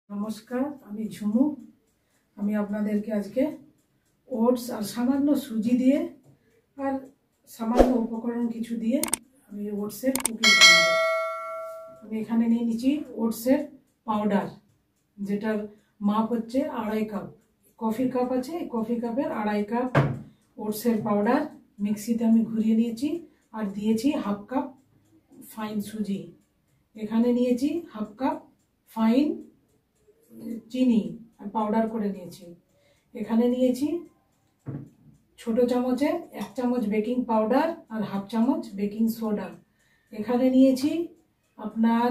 নমস্কার, আমি ঝুমু। আমি আপনাদেরকে আজকে ওটস আর সামান্য সুজি দিয়ে আর সামান্য উপকরণ কিছু দিয়ে আমি ওটসের কুকিজ বানাবো। আমি এখানে নিয়ে নিচ্ছি ওটসের পাউডার, যেটার মাপ হচ্ছে 2.5 কাপ। কফি কাপ আছে, কফি কাপের 2.5 কাপ ওটসের পাউডার মিক্সিতে আমি ঘুরিয়ে নিয়েছি। আর দিয়েছি 1/2 কাপ ফাইন সুজি। এখানে নিয়েছি 1/2 কাপ ফাইন চিনি আর পাউডার করে নিয়েছি। এখানে নিয়েছি ছোট চামচে 1 চামচ বেকিং পাউডার আর 1/2 চামচ বেকিং সোডা। এখানে নিয়েছি আপনার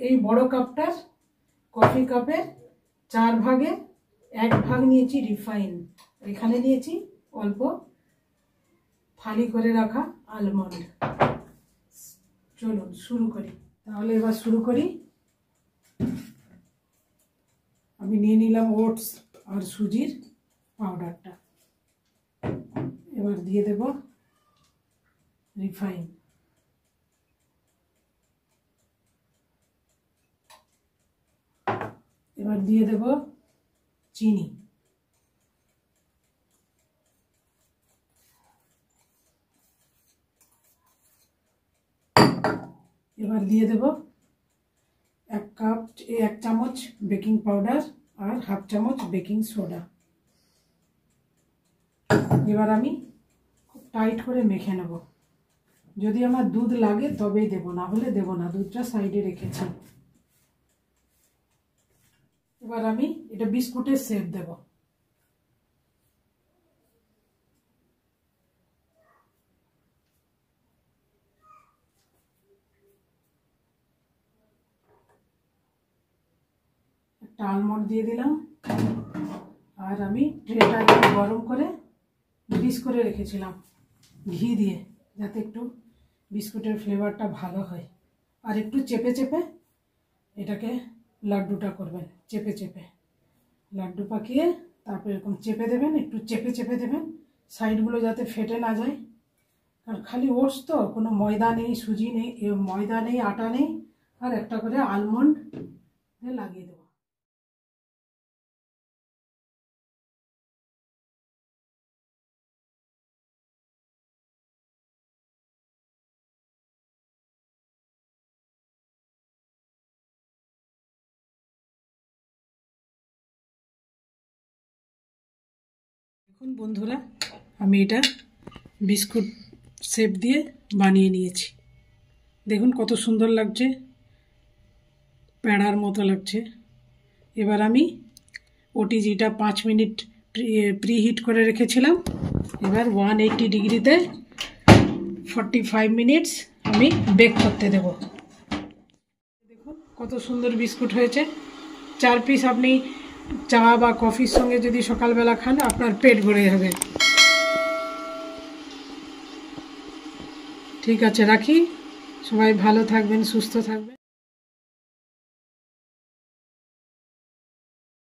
এই বড় কাপটার কফি কাপের 4 ভাগে 1 ভাগ নিয়েছি রিফাইন। এখানে নিয়েছি অল্প ফালি করে রাখা আলমন্ড। চলুন শুরু করি। তাহলে এবার শুরু করি। আমি নিয়ে নিলাম ওটস আর সুজির পাউডারটা। এবার দিয়ে দেব রিফাইন। এবার দিয়ে দেব চিনি। এবার দিয়ে দেব 1 চামচ বেকিং পাউডার আর 1/2 চামচ বেকিং সোডা। এবার আমি খুব টাইট করে মেখে নেব। যদি আমার দুধ লাগে তবেই দেব, না হলে দেব না। দুধটা সাইডে রেখেছি। এবার আমি এটা বিস্কুটের শেপ দেব। একটা আলমন্ড দিয়ে দিলাম। আর আমি ট্রেটা একটু গরম করে গ্রিস করে রেখেছিলাম ঘি দিয়ে, যাতে একটু বিস্কুটের ফ্লেভারটা ভালো হয়। আর একটু চেপে চেপে এটাকে লাড্ডুটা করবেন। চেপে চেপে লাড্ডু পাকিয়ে তারপর এরকম চেপে দেবেন, একটু চেপে চেপে দেবেন, সাইডগুলো যাতে ফেটে না যায়। কারণ খালি ওটস তো, কোনো ময়দা নেই, সুজি নেই, ময়দা নেই, আটা নেই। আর একটা করে আলমন্ড লাগিয়ে দেবো। দেখুন বন্ধুরা, আমি এটা বিস্কুট শেপ দিয়ে বানিয়ে নিয়েছি। দেখুন কত সুন্দর লাগছে, প্যাড়ার মতো লাগছে। এবার আমি ওটিজিটা 5 মিনিট প্রিহিট করে রেখেছিলাম। এবার 180 ডিগ্রিতে 45 মিনিটস আমি বেক করতে দেব। দেখুন কত সুন্দর বিস্কুট হয়েছে। 4 পিস আপনি চা বা কফির সঙ্গে যদি সকালবেলা খান, আপনার পেট ভরে যাবে। ঠিক আছে, রাখি। সবাই ভালো থাকবেন, সুস্থ থাকবেন।